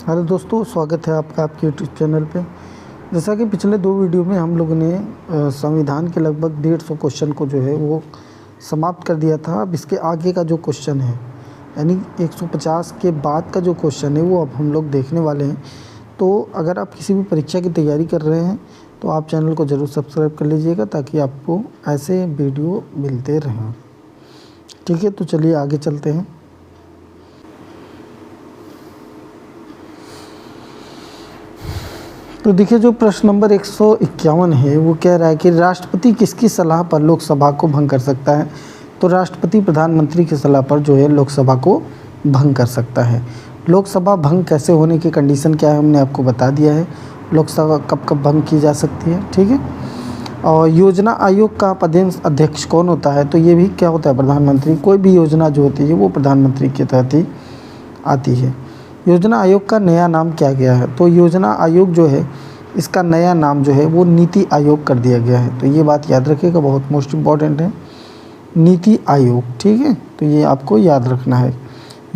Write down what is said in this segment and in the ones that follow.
Hello दोस्तों, स्वागत है आपका आपके यूट्यूब चैनल पे। जैसा कि पिछले 2 वीडियो में हम लोगों ने संविधान के लगभग 150 क्वेश्चन को जो है वो समाप्त कर दिया था। अब इसके आगे का जो क्वेश्चन है, यानी 150 के बाद का जो क्वेश्चन है वो अब हम लोग देखने वाले हैं। तो अगर आप किसी भी परीक्षा की तैयारी कर रहे हैं तो आप चैनल को ज़रूर सब्सक्राइब कर लीजिएगा, ताकि आपको ऐसे वीडियो मिलते रहें। ठीक है, तो चलिए आगे चलते हैं। तो देखिए, जो प्रश्न नंबर 151 है वो कह रहा है कि राष्ट्रपति किसकी सलाह पर लोकसभा को भंग कर सकता है। तो राष्ट्रपति प्रधानमंत्री की सलाह पर जो है लोकसभा को भंग कर सकता है। लोकसभा भंग कैसे होने की कंडीशन क्या है हमने आपको बता दिया है। लोकसभा कब कब भंग की जा सकती है, ठीक है। और योजना आयोग का पदेन अध्यक्ष कौन होता है, तो ये भी क्या होता है, प्रधानमंत्री। कोई भी योजना जो होती है वो प्रधानमंत्री के तहत ही आती है। योजना आयोग का नया नाम क्या गया है, तो योजना आयोग जो है इसका नया नाम जो है वो नीति आयोग कर दिया गया है। तो ये बात याद रखिएगा, बहुत मोस्ट इम्पॉर्टेंट है, नीति आयोग, ठीक है। तो ये आपको याद रखना है,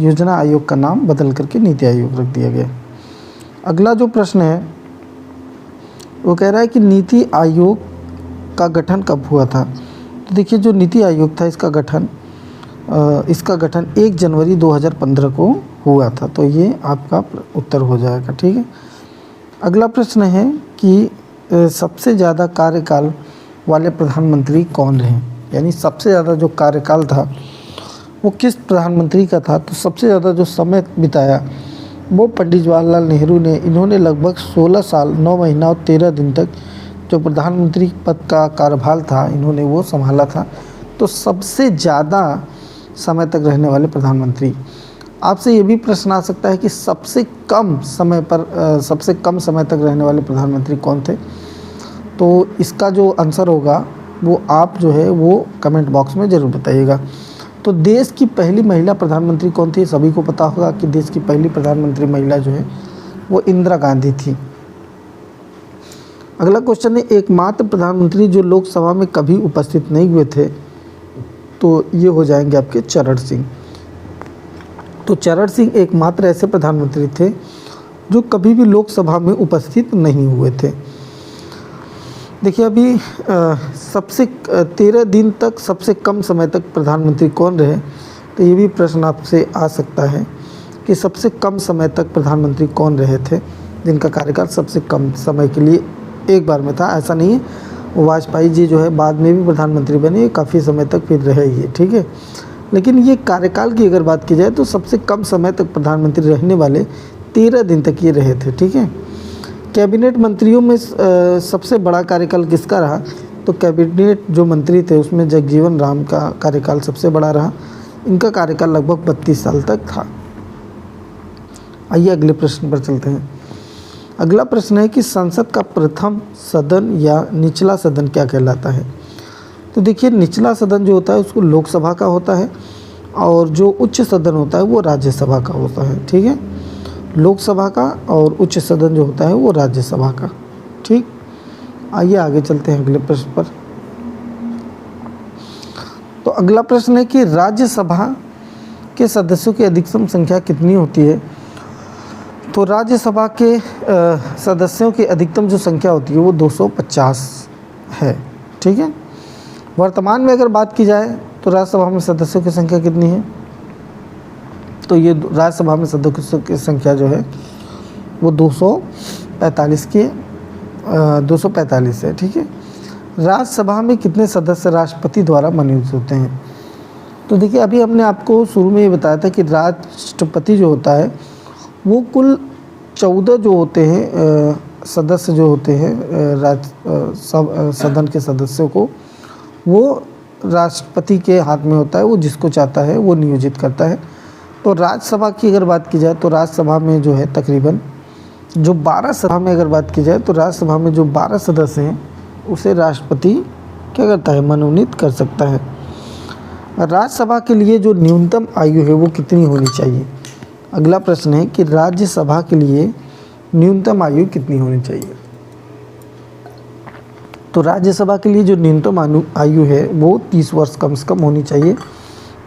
योजना आयोग का नाम बदल करके नीति आयोग रख दिया गया। अगला जो प्रश्न है वो कह रहा है कि नीति आयोग का गठन कब हुआ था। तो देखिए, जो नीति आयोग था इसका गठन 1 जनवरी 2015 को हुआ था। तो ये आपका उत्तर हो जाएगा, ठीक है। अगला प्रश्न है कि सबसे ज़्यादा कार्यकाल वाले प्रधानमंत्री कौन रहे, यानी सबसे ज़्यादा जो कार्यकाल था वो किस प्रधानमंत्री का था। तो सबसे ज़्यादा जो समय बिताया वो पंडित जवाहरलाल नेहरू ने। इन्होंने लगभग 16 साल 9 महीना और 13 दिन तक जो प्रधानमंत्री पद का कार्यभार था इन्होंने वो संभाला था। तो सबसे ज़्यादा समय तक रहने वाले प्रधानमंत्री। आपसे ये भी प्रश्न आ सकता है कि सबसे कम समय तक रहने वाले प्रधानमंत्री कौन थे। तो इसका जो आंसर होगा वो आप जो है वो कमेंट बॉक्स में ज़रूर बताइएगा। तो देश की पहली महिला प्रधानमंत्री कौन थी, सभी को पता होगा कि देश की पहली प्रधानमंत्री महिला जो है वो इंदिरा गांधी थी। अगला क्वेश्चन है, एकमात्र प्रधानमंत्री जो लोकसभा में कभी उपस्थित नहीं हुए थे, तो ये हो जाएंगे आपके चरण सिंह। तो चरण सिंह एकमात्र ऐसे प्रधानमंत्री थे जो कभी भी लोकसभा में उपस्थित नहीं हुए थे। देखिए, अभी 13 दिन तक सबसे कम समय तक प्रधानमंत्री कौन रहे, तो ये भी प्रश्न आपसे आ सकता है कि सबसे कम समय तक प्रधानमंत्री कौन रहे थे जिनका कार्यकाल सबसे कम समय के लिए एक बार में था। ऐसा नहीं है, वाजपेयी जी जो है बाद में भी प्रधानमंत्री बने, काफ़ी समय तक फिर रहे ये, ठीक है। लेकिन ये कार्यकाल की अगर बात की जाए तो सबसे कम समय तक प्रधानमंत्री रहने वाले 13 दिन तक ये रहे थे, ठीक है। कैबिनेट मंत्रियों में सबसे बड़ा कार्यकाल किसका रहा, तो कैबिनेट जो मंत्री थे उसमें जगजीवन राम का कार्यकाल सबसे बड़ा रहा। इनका कार्यकाल लगभग 32 साल तक था। आइए अगले प्रश्न पर चलते हैं। अगला प्रश्न है कि संसद का प्रथम सदन या निचला सदन क्या कहलाता है। तो देखिए, निचला सदन जो होता है उसको लोकसभा का होता है, और जो उच्च सदन होता है वो राज्यसभा का होता है, ठीक है। लोकसभा का और उच्च सदन जो होता है वो राज्यसभा का, ठीक। आइए आगे चलते हैं अगले प्रश्न पर। तो अगला प्रश्न है कि राज्यसभा के सदस्यों की अधिकतम संख्या कितनी होती है। तो राज्यसभा के सदस्यों की अधिकतम जो संख्या होती है वो 250 है, ठीक है। वर्तमान में अगर बात की जाए तो राज्यसभा में सदस्यों की संख्या कितनी है, तो ये राज्यसभा में सदस्यों की संख्या जो है वो 245 है, ठीक है। राज्यसभा में कितने सदस्य राष्ट्रपति द्वारा मनोनीत होते हैं। तो देखिए, अभी हमने आपको शुरू में ये बताया था कि राष्ट्रपति जो होता है वो कुल 14 जो होते हैं सदस्य जो होते हैं सदन के सदस्यों को, वो राष्ट्रपति के हाथ में होता है, वो जिसको चाहता है वो नियोजित करता है। तो राज्यसभा की अगर बात की जाए तो राज्यसभा में जो है तकरीबन जो 12 सभा में अगर बात की जाए तो राज्यसभा में जो 12 सदस्य हैं उसे राष्ट्रपति क्या करता है, मनोनीत कर सकता है। राज्यसभा के लिए जो न्यूनतम आयु है वो कितनी होनी चाहिए। अगला प्रश्न है कि राज्यसभा के लिए न्यूनतम आयु कितनी होनी चाहिए। तो राज्यसभा के लिए जो न्यूनतम आयु है वो 30 वर्ष कम से कम होनी चाहिए,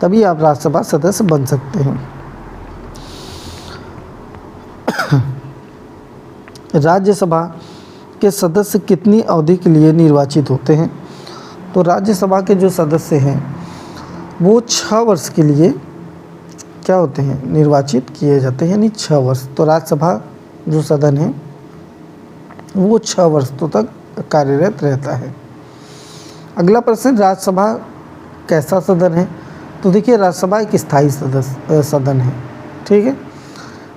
तभी आप राज्यसभा सदस्य बन सकते हैं। राज्यसभा के सदस्य कितनी अवधि के लिए निर्वाचित होते हैं? तो राज्यसभा के जो सदस्य हैं वो 6 वर्ष के लिए क्या होते हैं, निर्वाचित किए जाते हैं, यानी 6 वर्ष। तो राज्यसभा जो सदन है वो 6 वर्षों तक कार्यरत रहता है। अगला प्रश्न, राज्यसभा कैसा सदन है? तो देखिए, राज्यसभा एक स्थायी सदन है, ठीक है।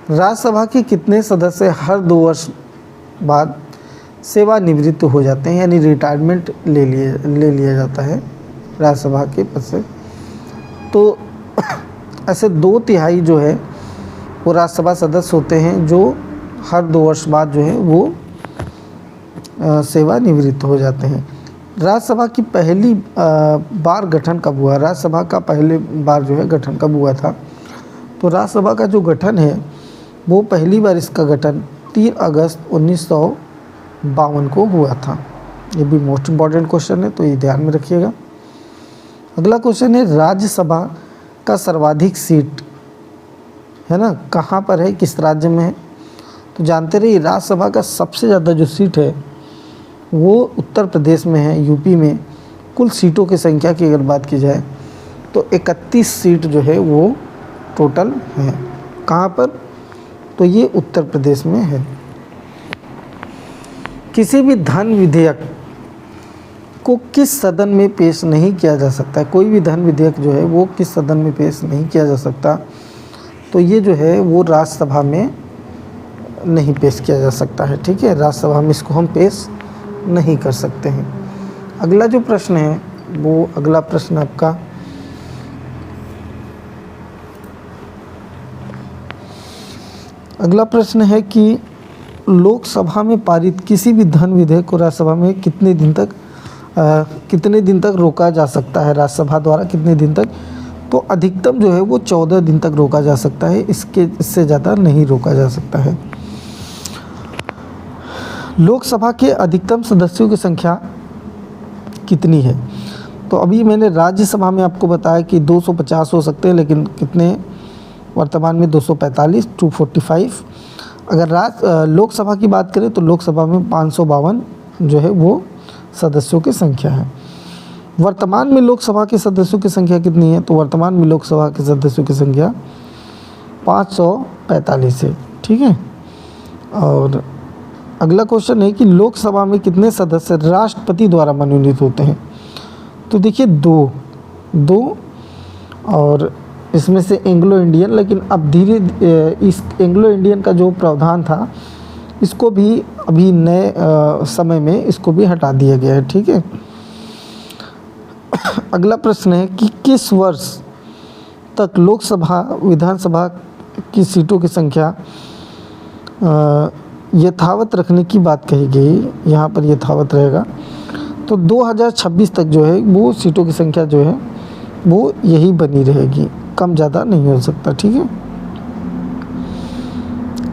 राज्यसभा के कितने सदस्य हर 2 वर्ष बाद सेवानिवृत्त हो जाते हैं, यानी रिटायरमेंट ले लिया जाता है राज्यसभा के पद से? तो ऐसे 2/3 जो है वो राज्यसभा सदस्य होते हैं जो हर 2 वर्ष बाद जो है वो सेवानिवृत्त हो जाते हैं। राज्यसभा की पहली बार गठन कब हुआ? राज्यसभा का पहली बार जो है गठन कब हुआ था? तो राज्यसभा का जो गठन है वो पहली बार इसका गठन 3 अगस्त 1952 को हुआ था। ये भी मोस्ट इम्पॉर्टेंट क्वेश्चन है, तो ये ध्यान में रखिएगा। अगला क्वेश्चन है, राज्यसभा का सर्वाधिक सीट है ना कहाँ पर है, किस राज्य में है? तो जानते रहिए, राज्यसभा का सबसे ज़्यादा जो सीट है वो उत्तर प्रदेश में है, यूपी में। कुल सीटों की संख्या की अगर बात की जाए तो 31 सीट जो है वो टोटल है। कहाँ पर? तो ये उत्तर प्रदेश में है। किसी भी धन विधेयक को किस सदन में पेश नहीं किया जा सकता है? कोई भी धन विधेयक जो है वो किस सदन में पेश नहीं किया जा सकता? तो ये जो है वो राज्यसभा में नहीं पेश किया जा सकता है, ठीक है। राज्यसभा में इसको हम पेश नहीं कर सकते हैं। अगला जो प्रश्न है वो अगला प्रश्न आपका अगला प्रश्न है कि लोकसभा में पारित किसी भी धन विधेयक को राज्यसभा में कितने दिन तक रोका जा सकता है? राज्यसभा द्वारा कितने दिन तक? तो अधिकतम जो है वो 14 दिन तक रोका जा सकता है, इससे ज़्यादा नहीं रोका जा सकता है। लोकसभा के अधिकतम सदस्यों की संख्या कितनी है? तो अभी मैंने राज्यसभा में आपको बताया कि 250 हो सकते हैं, लेकिन कितने वर्तमान में 245, 245। अगर लोकसभा की बात करें तो लोकसभा में 552 जो है वो सदस्यों की संख्या है। वर्तमान में लोकसभा के सदस्यों की संख्या कितनी है? तो वर्तमान में लोकसभा के सदस्यों की संख्या 545 है, ठीक है। और अगला क्वेश्चन है कि लोकसभा में कितने सदस्य राष्ट्रपति द्वारा मनोनीत होते हैं? तो देखिए, दो और इसमें से एंग्लो इंडियन, लेकिन अब इस एंग्लो इंडियन का जो प्रावधान था इसको भी अभी नए समय में इसको भी हटा दिया गया है, ठीक है। अगला प्रश्न है कि किस वर्ष तक लोकसभा विधानसभा की सीटों की संख्या यथावत रखने की बात कही गई? यहाँ पर यथावत रहेगा। तो 2026 तक जो है वो सीटों की संख्या जो है वो यही बनी रहेगी, कम ज़्यादा नहीं हो सकता, ठीक है।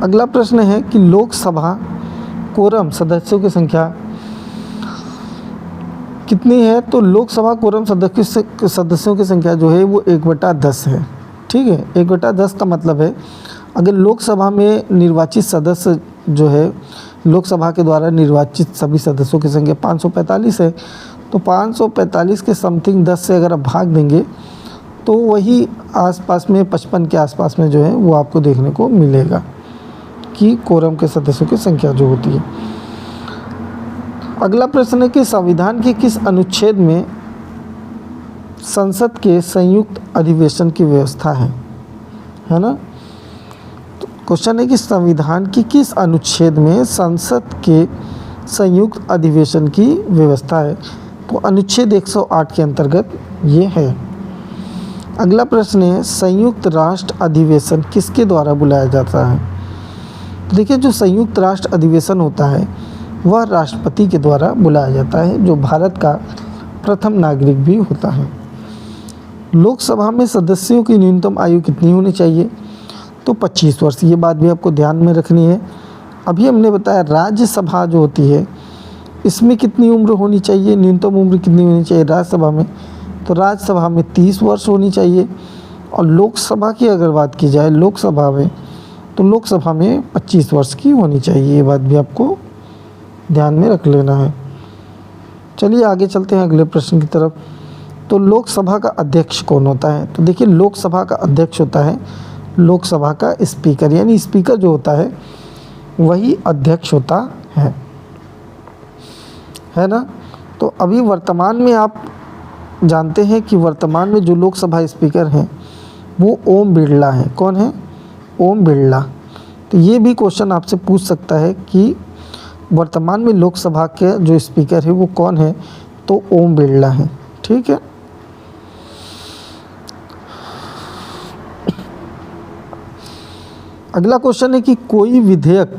अगला प्रश्न है कि लोकसभा कोरम सदस्यों की संख्या कितनी है? तो लोकसभा कोरम सदस्यों की संख्या जो है वो 1/10 है, ठीक है। 1/10 का मतलब है अगर लोकसभा में निर्वाचित सदस्य जो है, लोकसभा के द्वारा निर्वाचित सभी सदस्यों की संख्या 545 है, तो 545 के समथिंग 10 से अगर आप भाग देंगे तो वही आसपास में 55 के आसपास में जो है वो आपको देखने को मिलेगा कि कोरम के सदस्यों की संख्या जो होती है। अगला प्रश्न है कि संविधान के किस अनुच्छेद में संसद के संयुक्त अधिवेशन की व्यवस्था है ना? तो क्वेश्चन है कि संविधान की किस अनुच्छेद में संसद के संयुक्त अधिवेशन की व्यवस्था है? तो अनुच्छेद 108 के अंतर्गत ये है। अगला प्रश्न है, संयुक्त राष्ट्र अधिवेशन किसके द्वारा बुलाया जाता है? तो देखिए, जो संयुक्त राष्ट्र अधिवेशन होता है वह राष्ट्रपति के द्वारा बुलाया जाता है, जो भारत का प्रथम नागरिक भी होता है। लोकसभा में सदस्यों की न्यूनतम आयु कितनी होनी चाहिए? तो 25 वर्ष। ये बात भी आपको ध्यान में रखनी है। अभी हमने बताया राज्यसभा जो होती है इसमें कितनी उम्र होनी चाहिए, न्यूनतम उम्र कितनी होनी चाहिए राज्यसभा में? तो राज्यसभा में 30 वर्ष होनी चाहिए। और लोकसभा की अगर बात की जाए, लोकसभा में तो लोकसभा में 25 वर्ष की होनी चाहिए, ये बात भी आपको ध्यान में रख लेना है। चलिए आगे चलते हैं अगले प्रश्न की तरफ। तो लोकसभा का अध्यक्ष कौन होता है? तो देखिए लोकसभा का अध्यक्ष होता है लोकसभा का स्पीकर, यानी स्पीकर जो होता है वही अध्यक्ष होता है ना। तो अभी वर्तमान में आप जानते हैं कि वर्तमान में जो लोकसभा स्पीकर हैं वो ओम बिरला हैं। कौन है? ओम बिरला। तो ये भी क्वेश्चन आपसे पूछ सकता है कि वर्तमान में लोकसभा के जो स्पीकर है वो कौन है? तो ओम बिरला हैं। ठीक है। अगला क्वेश्चन है कि कोई विधेयक,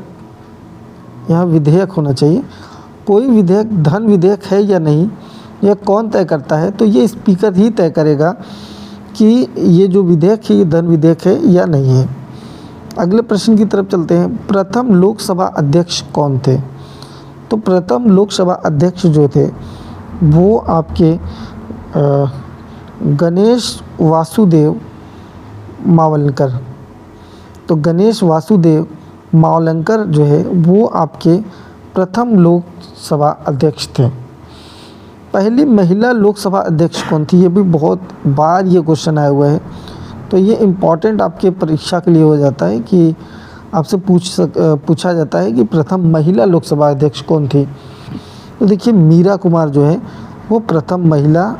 यहाँ विधेयक होना चाहिए, कोई विधेयक धन विधेयक है या नहीं, यह कौन तय करता है? तो ये स्पीकर ही तय करेगा कि ये जो विधेयक है ये धन विधेयक है या नहीं है। अगले प्रश्न की तरफ चलते हैं। प्रथम लोकसभा अध्यक्ष कौन थे? तो प्रथम लोकसभा अध्यक्ष जो थे वो आपके गणेश वासुदेव मावलंकर। तो गणेश वासुदेव मावलंकर जो है वो आपके प्रथम लोकसभा अध्यक्ष थे। पहली महिला लोकसभा अध्यक्ष कौन थी? ये भी बहुत बार ये क्वेश्चन आया हुआ है, तो ये इम्पॉर्टेंट आपके परीक्षा के लिए हो जाता है कि आपसे पूछा जाता है कि प्रथम महिला लोकसभा अध्यक्ष कौन थी। तो देखिए मीरा कुमार जो है वो प्रथम महिला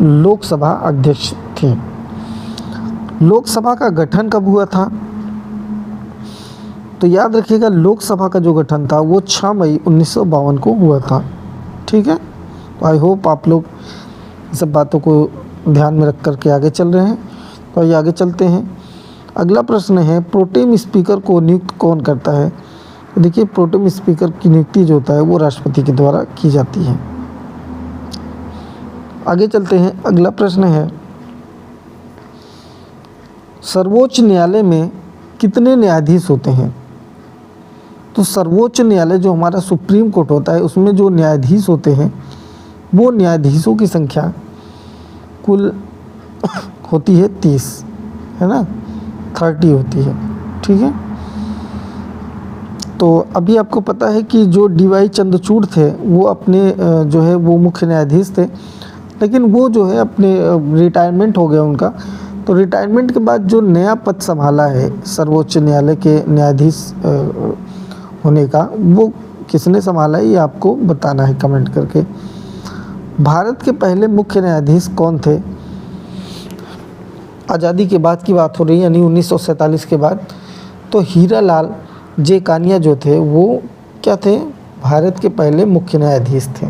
लोकसभा अध्यक्ष थी। लोकसभा का गठन कब हुआ था? तो याद रखिएगा लोकसभा का जो गठन था वो 6 मई 1952 को हुआ था। ठीक है। तो आई होप आप लोग सब बातों को ध्यान में रख कर के आगे चल रहे हैं। तो आइए आगे चलते हैं। अगला प्रश्न है प्रोटेम स्पीकर को नियुक्त कौन करता है? तो देखिए प्रोटेम स्पीकर की नियुक्ति जो होता है वो राष्ट्रपति के द्वारा की जाती है। आगे चलते हैं। अगला प्रश्न है सर्वोच्च न्यायालय में कितने न्यायाधीश होते हैं? तो सर्वोच्च न्यायालय जो हमारा सुप्रीम कोर्ट होता है उसमें जो न्यायाधीश होते हैं वो न्यायाधीशों की संख्या कुल होती है 30, है ना, 30 होती है। ठीक है। तो अभी आपको पता है कि जो DY चंद्रचूड़ थे वो अपने जो है वो मुख्य न्यायाधीश थे, लेकिन वो जो है अपने रिटायरमेंट हो गया उनका। तो रिटायरमेंट के बाद जो नया पद संभाला है सर्वोच्च न्यायालय के न्यायाधीश होने का, वो किसने संभाला है ये आपको बताना है कमेंट करके। भारत के पहले मुख्य न्यायाधीश कौन थे? आज़ादी के बाद की बात हो रही है, यानी 1947 के बाद। तो हीरालाल जे कानिया जो थे वो क्या थे? भारत के पहले मुख्य न्यायाधीश थे।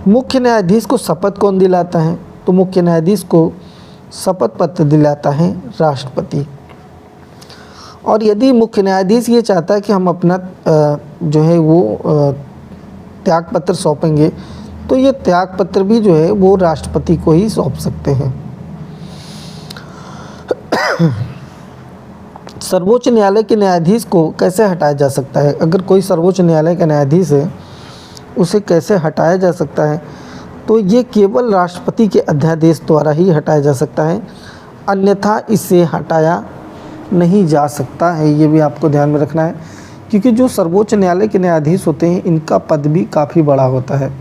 मुख्य न्यायाधीश को शपथ कौन दिलाता है? तो मुख्य न्यायाधीश को शपथ पत्र दिलाता है राष्ट्रपति। और यदि मुख्य न्यायाधीश ये चाहता है कि हम अपना जो है वो त्याग पत्र सौंपेंगे, तो ये त्याग पत्र भी जो है वो राष्ट्रपति को ही सौंप सकते हैं। सर्वोच्च न्यायालय के न्यायाधीश को कैसे हटाया जा सकता है? अगर कोई सर्वोच्च न्यायालय का न्यायाधीश है उसे कैसे हटाया जा सकता है? तो ये केवल राष्ट्रपति के अध्यादेश द्वारा ही हटाया जा सकता है, अन्यथा इसे हटाया नहीं जा सकता है। ये भी आपको ध्यान में रखना है, क्योंकि जो सर्वोच्च न्यायालय के न्यायाधीश होते हैं इनका पद भी काफ़ी बड़ा होता है।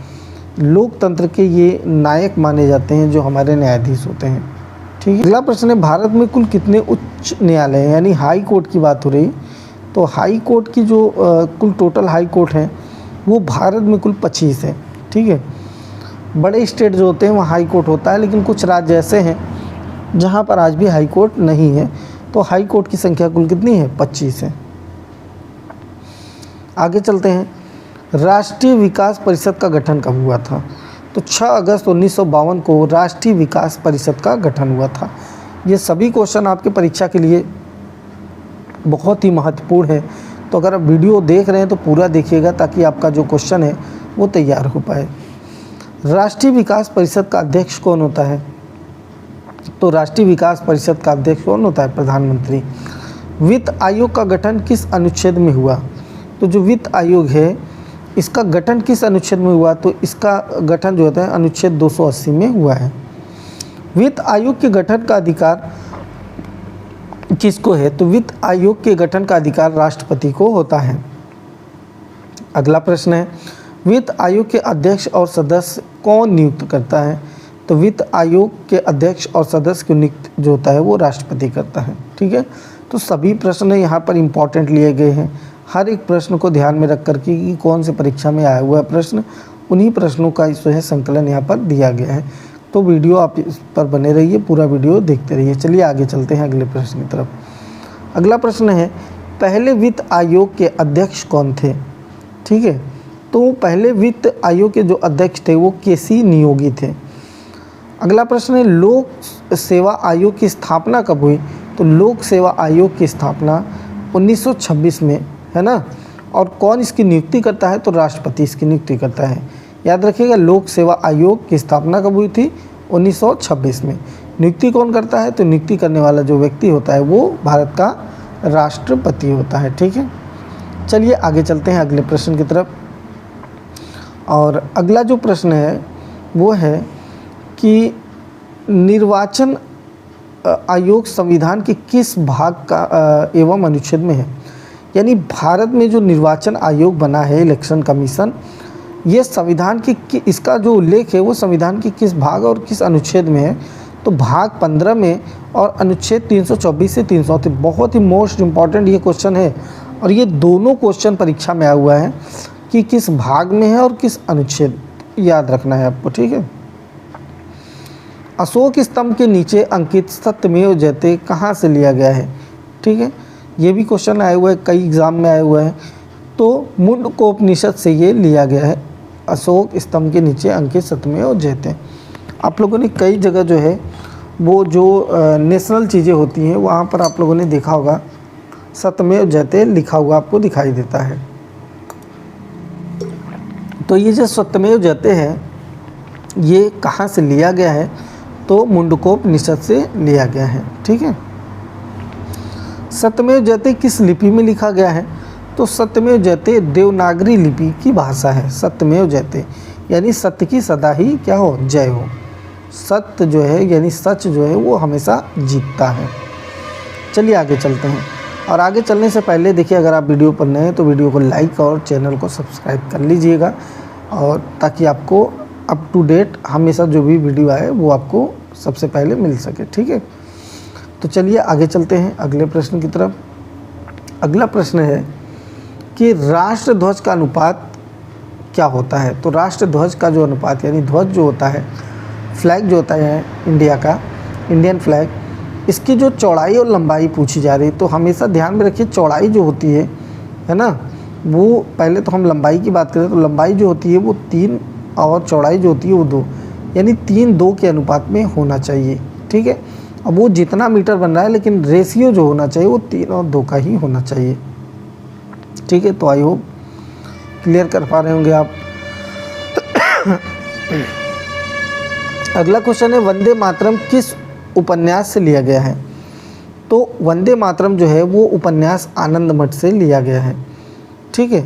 लोकतंत्र के ये नायक माने जाते हैं जो हमारे न्यायाधीश होते हैं। ठीक है। अगला प्रश्न है भारत में कुल कितने उच्च न्यायालय हैं? यानी हाई कोर्ट की बात हो रही। तो हाई कोर्ट की जो कुल टोटल हाई कोर्ट हैं वो भारत में कुल 25 है। ठीक है। बड़े स्टेट जो होते हैं वहाँ हाई कोर्ट होता है, लेकिन कुछ राज्य ऐसे हैं जहाँ पर आज भी हाई कोर्ट नहीं है। तो हाई कोर्ट की संख्या कुल कितनी है? 25 है। आगे चलते हैं। राष्ट्रीय विकास परिषद का गठन कब हुआ था? तो 6 अगस्त 1952 को राष्ट्रीय विकास परिषद का गठन हुआ था। ये सभी क्वेश्चन आपके परीक्षा के लिए बहुत ही महत्वपूर्ण है, तो अगर आप वीडियो देख रहे हैं तो पूरा देखिएगा ताकि आपका जो क्वेश्चन है वो तैयार हो पाए। राष्ट्रीय विकास परिषद का अध्यक्ष कौन होता है? तो राष्ट्रीय विकास परिषद का अध्यक्ष कौन होता है? प्रधानमंत्री। वित्त आयोग का गठन किस अनुच्छेद में हुआ? तो जो वित्त आयोग है इसका गठन किस अनुच्छेद में हुआ? तो इसका गठन जो होता है अनुच्छेद 280 में हुआ है। वित्त आयोग के गठन का अधिकार किसको है? तो वित्त आयोग के गठन का अधिकार राष्ट्रपति को होता है। अगला प्रश्न है, वित्त आयोग के अध्यक्ष और सदस्य कौन नियुक्त करता है? तो वित्त आयोग के अध्यक्ष और सदस्य को नियुक्त जो होता है वो राष्ट्रपति करता है। ठीक है, तो सभी प्रश्न यहाँ पर इम्पॉर्टेंट लिए गए हैं। हर एक प्रश्न को ध्यान में रख कर के कि कौन से परीक्षा में आया हुआ है प्रश्न, उन्हीं प्रश्नों का जो है संकलन यहाँ पर दिया गया है। तो वीडियो आप इस पर बने रहिए, पूरा वीडियो देखते रहिए। चलिए आगे चलते हैं अगले प्रश्न की तरफ। अगला प्रश्न है, पहले वित्त आयोग के अध्यक्ष कौन थे? ठीक है, तो पहले वित्त आयोग के जो अध्यक्ष थे वो केसी नियोगी थे। अगला प्रश्न है, लोक सेवा आयोग की स्थापना कब हुई? तो लोक सेवा आयोग की स्थापना 1926 में, है ना। और कौन इसकी नियुक्ति करता है? तो राष्ट्रपति इसकी नियुक्ति करता है। याद रखिएगा, लोक सेवा आयोग की स्थापना कब हुई थी? 1926 में। नियुक्ति कौन करता है? तो नियुक्ति करने वाला जो व्यक्ति होता है वो भारत का राष्ट्रपति होता है। ठीक है, चलिए आगे चलते हैं अगले प्रश्न की तरफ। और अगला जो प्रश्न है वो है कि निर्वाचन आयोग संविधान के किस भाग का एवं अनुच्छेद में है? यानी भारत में जो निर्वाचन आयोग बना है, इलेक्शन कमीशन, ये संविधान की इसका जो उल्लेख है वो संविधान के किस भाग और किस अनुच्छेद में है? तो भाग 15 में और अनुच्छेद 324 से 330। बहुत ही मोस्ट इम्पॉर्टेंट ये क्वेश्चन है, और ये दोनों क्वेश्चन परीक्षा में आया हुआ है कि किस भाग में है और किस अनुच्छेद, याद रखना है आपको। ठीक है, अशोक स्तंभ के नीचे अंकित सत्यमेव जयते कहाँ से लिया गया है? ठीक है, ये भी क्वेश्चन आया हुआ है, कई एग्जाम में आया हुआ है। तो मुंडकोपनिषद से ये लिया गया है, अशोक स्तंभ के नीचे अंकित सत्यमेव जयते। आप लोगों ने कई जगह जो है वो जो नेशनल चीज़ें होती हैं वहाँ पर आप लोगों ने देखा होगा सत्यमेव जयते लिखा हुआ आपको दिखाई देता है। तो ये जो सत्यमेव जयते है ये कहाँ से लिया गया है? तो मुंडकोपनिषद से लिया गया है। ठीक है, सत्यमेव जयते किस लिपि में लिखा गया है? तो सत्यमेव जयते देवनागरी लिपि की भाषा है। सत्यमेव जयते यानी सत्य की सदा ही क्या हो? जय हो। सत्य जो है यानी सच जो है वो हमेशा जीतता है। चलिए आगे चलते हैं, और आगे चलने से पहले देखिए, अगर आप वीडियो पर नए हैं तो वीडियो को लाइक और चैनल को सब्सक्राइब कर लीजिएगा, और ताकि आपको अप टू डेट हमेशा जो भी वीडियो आए वो आपको सबसे पहले मिल सके। ठीक है, तो चलिए आगे चलते हैं अगले प्रश्न की तरफ। अगला प्रश्न है कि राष्ट्र ध्वज का अनुपात क्या होता है? तो राष्ट्र ध्वज का जो अनुपात यानी ध्वज जो होता है, फ्लैग जो होता है इंडिया का, इंडियन फ्लैग, इसकी जो चौड़ाई और लंबाई पूछी जा रही है, तो हमेशा ध्यान में रखिए चौड़ाई जो होती है ना, वो पहले तो हम लंबाई की बात करें तो लंबाई जो होती है वो 3 और चौड़ाई जो होती है वो 2, यानी 3:2 के अनुपात में होना चाहिए। ठीक है, अब वो जितना मीटर बन रहा है लेकिन रेशियो जो होना चाहिए वो 3 और 2 का ही होना चाहिए। ठीक है, तो आई होप क्लियर कर पा रहे होंगे आप। अगला क्वेश्चन है, वंदे मातरम किस उपन्यास से लिया गया है? तो वंदे मातरम जो है वो उपन्यास आनंद मठ से लिया गया है। ठीक है,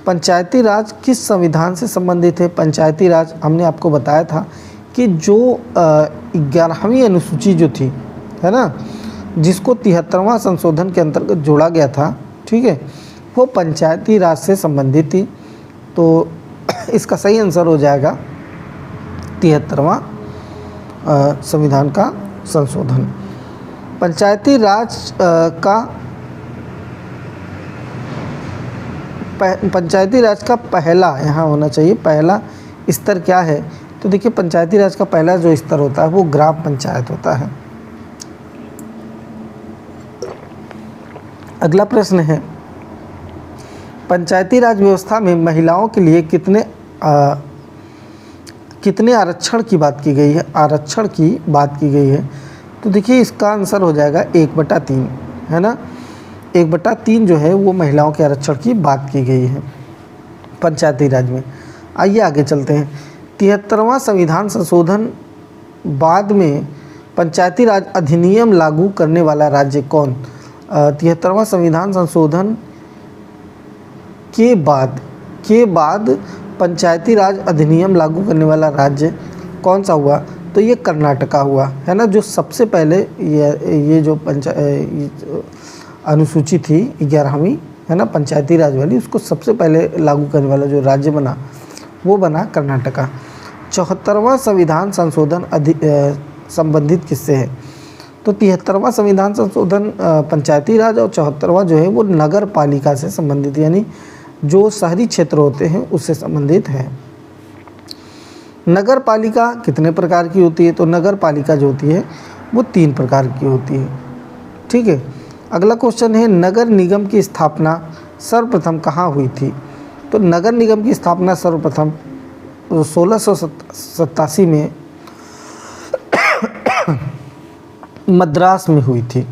पंचायती राज किस संविधान से संबंधित है? पंचायती राज हमने आपको बताया था कि जो 11वीं अनुसूची जो थी, है ना, जिसको 73वां संशोधन के अंतर्गत जोड़ा गया था, ठीक है, वो पंचायती राज से संबंधित थी। तो इसका सही आंसर हो जाएगा 73वां संविधान का संशोधन। पंचायती राज पंचायती राज का पहला यहाँ होना चाहिए, पहला स्तर क्या है? तो देखिए, पंचायती राज का पहला जो स्तर होता है वो ग्राम पंचायत होता है। अगला प्रश्न है, पंचायती राज व्यवस्था में महिलाओं के लिए कितने आरक्षण की बात की गई है? आरक्षण की बात की गई है, तो देखिए इसका आंसर हो जाएगा 1/3, है ना। 1/3 जो है वो महिलाओं के आरक्षण की बात की गई है पंचायती राज में। आइए आगे चलते हैं। 73वां संविधान संशोधन बाद में पंचायती राज अधिनियम लागू करने वाला राज्य कौन? 73वां संविधान संशोधन के बाद पंचायती राज अधिनियम लागू करने वाला राज्य कौन सा हुआ? तो ये कर्नाटका हुआ, है ना। जो सबसे पहले ये जो अनुसूची थी 11वीं, है ना, पंचायती राज वाली, उसको सबसे पहले लागू करने वाला जो राज्य बना वो बना कर्नाटका। 74वां संविधान संशोधन संबंधित किससे है? तो 73वां संविधान संशोधन पंचायती राज और 74वां जो है वो नगर पालिका से संबंधित, यानी जो शहरी क्षेत्र होते हैं उससे संबंधित है। नगर पालिका कितने प्रकार की होती है? तो नगर पालिका जो होती है वो 3 प्रकार की होती है, ठीक है। अगला क्वेश्चन है, नगर निगम की स्थापना सर्वप्रथम कहाँ हुई थी? तो नगर निगम की स्थापना सर्वप्रथम 1687 में मद्रास में हुई थी,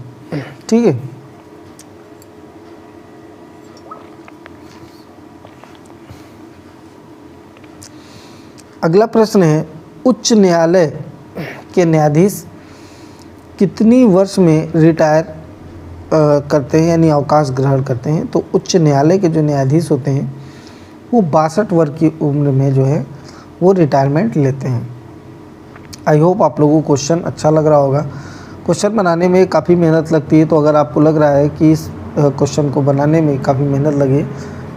ठीक है। अगला प्रश्न है, उच्च न्यायालय के न्यायाधीश कितनी वर्ष में रिटायर करते हैं, यानी अवकाश ग्रहण करते हैं? तो उच्च न्यायालय के जो न्यायाधीश होते हैं वो 62 वर्ष की उम्र में जो है वो रिटायरमेंट लेते हैं। आई होप आप लोगों को क्वेश्चन अच्छा लग रहा होगा। क्वेश्चन बनाने में काफ़ी मेहनत लगती है, तो अगर आपको लग रहा है कि इस क्वेश्चन को बनाने में काफ़ी मेहनत लगे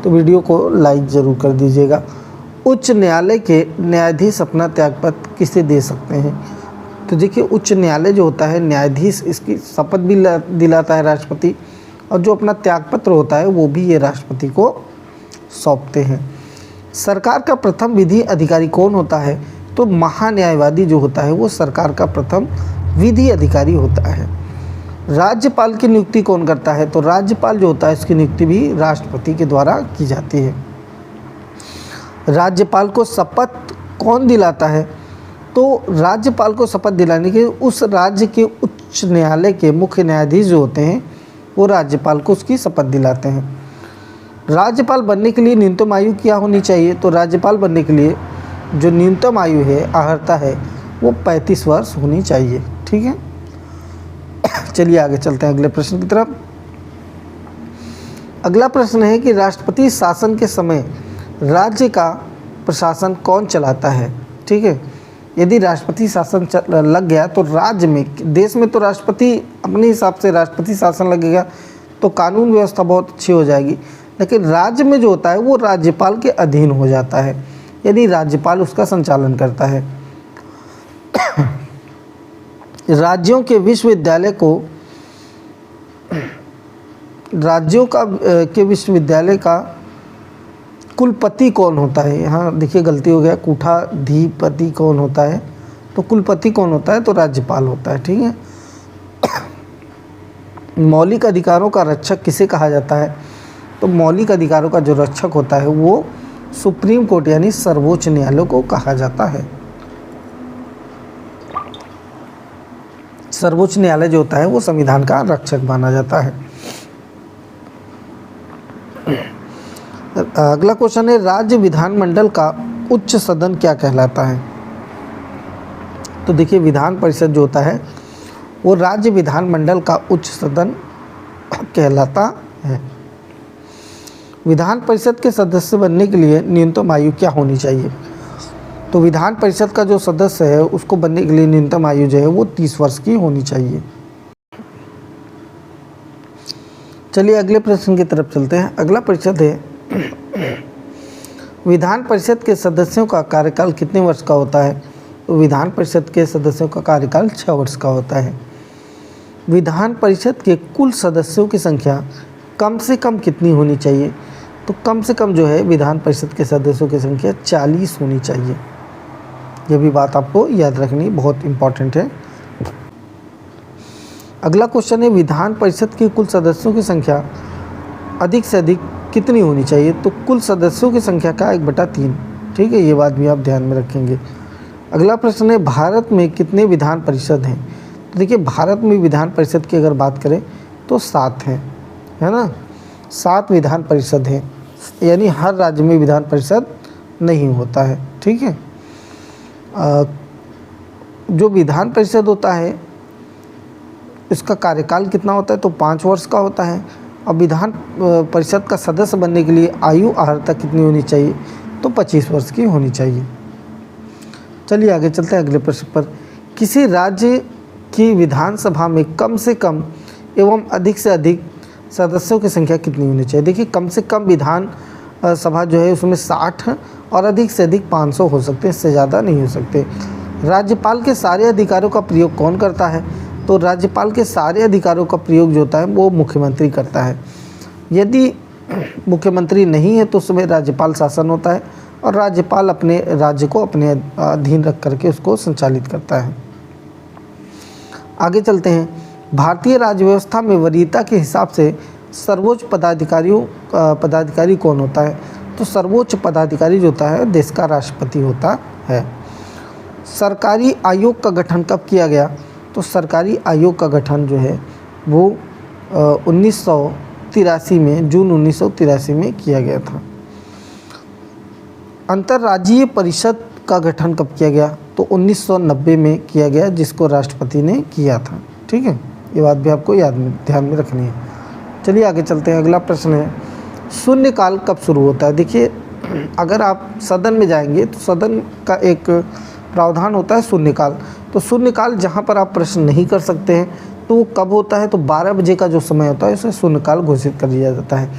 तो वीडियो को लाइक ज़रूर कर दीजिएगा। उच्च न्यायालय के न्यायाधीश अपना त्यागपत्र किसे दे सकते हैं? तो देखिए, उच्च न्यायालय जो होता है, न्यायाधीश इसकी शपथ भी दिलाता है राष्ट्रपति, और जो अपना त्यागपत्र होता है वो भी ये राष्ट्रपति को सौंपते हैं। सरकार का प्रथम विधि अधिकारी कौन होता है? तो महान्यायवादी जो होता है वो सरकार का प्रथम विधि अधिकारी होता है। राज्यपाल की नियुक्ति कौन करता है? तो राज्यपाल जो होता है उसकी नियुक्ति भी राष्ट्रपति के द्वारा की जाती है। राज्यपाल को शपथ कौन दिलाता है? तो राज्यपाल को शपथ दिलाने के उस राज्य के उच्च न्यायालय के मुख्य न्यायाधीश जो होते हैं वो राज्यपाल को उसकी शपथ दिलाते हैं। राज्यपाल बनने के लिए न्यूनतम आयु क्या होनी चाहिए? तो राज्यपाल बनने के लिए जो न्यूनतम आयु है, अर्हता है, वो 35 वर्ष होनी चाहिए, ठीक है। चलिए आगे चलते हैं अगले प्रश्न की तरफ। अगला प्रश्न है कि राष्ट्रपति शासन के समय राज्य का प्रशासन कौन चलाता है? ठीक है, यदि राष्ट्रपति शासन लग गया तो राज्य में, देश में तो राष्ट्रपति अपने हिसाब से राष्ट्रपति शासन लगेगा तो कानून व्यवस्था बहुत अच्छी हो जाएगी, लेकिन राज्य में जो होता है वो राज्यपाल के अधीन हो जाता है, यदि राज्यपाल उसका संचालन करता है। राज्यों के विश्वविद्यालय को, राज्यों का के विश्वविद्यालय का कुलपति कौन होता है? यहाँ देखिए गलती हो गया, कूठाधिपति कौन होता है? तो कुलपति कौन होता है? तो राज्यपाल होता है, ठीक है। मौलिक अधिकारों का रक्षक किसे कहा जाता है? तो मौलिक अधिकारों का जो रक्षक होता है वो सुप्रीम कोर्ट यानी सर्वोच्च न्यायालय को कहा जाता है। सर्वोच्च न्यायालय जो होता है वो संविधान का रक्षक माना जाता है। अगला क्वेश्चन है, राज्य विधानमंडल का उच्च सदन क्या कहलाता है? तो देखिए, विधान परिषद जो होता है वो राज्य विधानमंडल का उच्च सदन कहलाता है। विधान परिषद के सदस्य बनने के लिए न्यूनतम आयु क्या होनी चाहिए? तो विधान परिषद का जो सदस्य है उसको बनने के लिए न्यूनतम आयु जो है वो 30 वर्ष की होनी चाहिए। चलिए अगले प्रश्न की तरफ चलते हैं। अगला प्रश्न है, विधान परिषद के सदस्यों का कार्यकाल कितने वर्ष का होता है? तो विधान परिषद के सदस्यों का कार्यकाल 6 वर्ष का होता है। विधान परिषद के कुल सदस्यों की संख्या कम से कम कितनी होनी चाहिए? तो कम से कम जो है विधान परिषद के सदस्यों की संख्या 40 होनी चाहिए। यह भी बात आपको याद रखनी बहुत इम्पॉर्टेंट है। अगला क्वेश्चन है, विधान परिषद के कुल सदस्यों की संख्या अधिक से अधिक कितनी होनी चाहिए? तो कुल सदस्यों की संख्या का 1/3, ठीक है, ये बात भी आप ध्यान में रखेंगे। अगला प्रश्न है, भारत में कितने विधान परिषद हैं? तो देखिए, भारत में विधान परिषद की अगर बात करें तो 7 हैं, है ना, 7 विधान परिषद हैं, यानी हर राज्य में विधान परिषद नहीं होता है, ठीक है। जो विधान परिषद होता है इसका कार्यकाल कितना होता है? तो 5 वर्ष का होता है। अब विधान परिषद का सदस्य बनने के लिए आयु अर्हता कितनी होनी चाहिए? तो 25 वर्ष की होनी चाहिए। चलिए आगे चलते हैं अगले प्रश्न पर। किसी राज्य की विधानसभा में कम से कम एवं अधिक से अधिक सदस्यों की संख्या कितनी होनी चाहिए? देखिए, कम से कम विधान सभा जो है उसमें 60 और अधिक से अधिक 500 हो सकते हैं, इससे ज़्यादा नहीं हो सकते। राज्यपाल के सारे अधिकारों का प्रयोग कौन करता है? तो राज्यपाल के सारे अधिकारों का प्रयोग जो होता है वो मुख्यमंत्री करता है। यदि मुख्यमंत्री नहीं है तो उसमें राज्यपाल शासन होता है और राज्यपाल अपने राज्य को अपने अधीन रख करके उसको संचालित करता है। आगे चलते हैं। भारतीय राज्य व्यवस्था में वरीयता के हिसाब से सर्वोच्च पदाधिकारी कौन होता है? तो सर्वोच्च पदाधिकारी जो होता है देश का राष्ट्रपति होता है। सरकारी आयोग का गठन कब किया गया? तो सरकारी आयोग का गठन जो है वो 1983 में, जून 1983 में किया गया था। अंतर्राज्यीय परिषद का गठन कब किया गया? तो 1990 में किया गया, जिसको राष्ट्रपति ने किया था। ठीक है, ये बात भी आपको ध्यान में रखनी है। चलिए आगे चलते हैं। अगला प्रश्न है, शून्यकाल कब शुरू होता है? देखिए, अगर आप सदन में जाएंगे तो सदन का एक प्रावधान होता है शून्यकाल। तो शून्यकाल जहाँ पर आप प्रश्न नहीं कर सकते हैं तो वो कब होता है? तो 12 बजे का जो समय होता है उसे शून्यकाल घोषित कर दिया जाता है।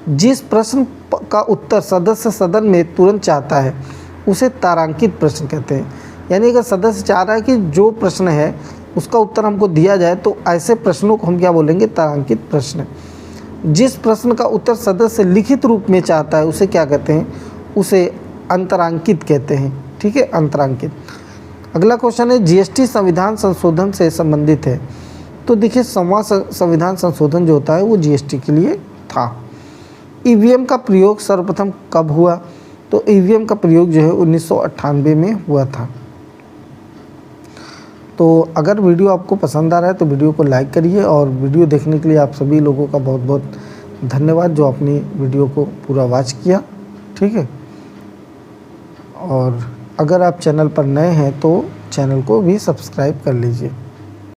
जिस प्रश्न का उत्तर सदस्य सदन में तुरंत चाहता है उसे तारांकित प्रश्न कहते हैं। यानी अगर सदस्य चाह रहा है कि जो प्रश्न है उसका उत्तर हमको दिया जाए तो ऐसे प्रश्नों को हम क्या बोलेंगे? तारांकित प्रश्न। जिस प्रश्न का उत्तर सदस्य लिखित रूप में चाहता है उसे क्या कहते हैं? उसे अंतरांकित कहते हैं। ठीक है, अंतरांकित। अगला क्वेश्चन है, जीएसटी संविधान संशोधन से संबंधित है। तो देखिए, संविधान संशोधन जो होता है वो जीएसटी के लिए था। ईवीएम का प्रयोग सर्वप्रथम कब हुआ? तो ईवीएम का प्रयोग जो है 1998 में हुआ था। तो अगर वीडियो आपको पसंद आ रहा है तो वीडियो को लाइक करिए, और वीडियो देखने के लिए आप सभी लोगों का बहुत बहुत धन्यवाद जो अपनी वीडियो को पूरा वॉच किया। ठीक है, और अगर आप चैनल पर नए हैं तो चैनल को भी सब्सक्राइब कर लीजिए।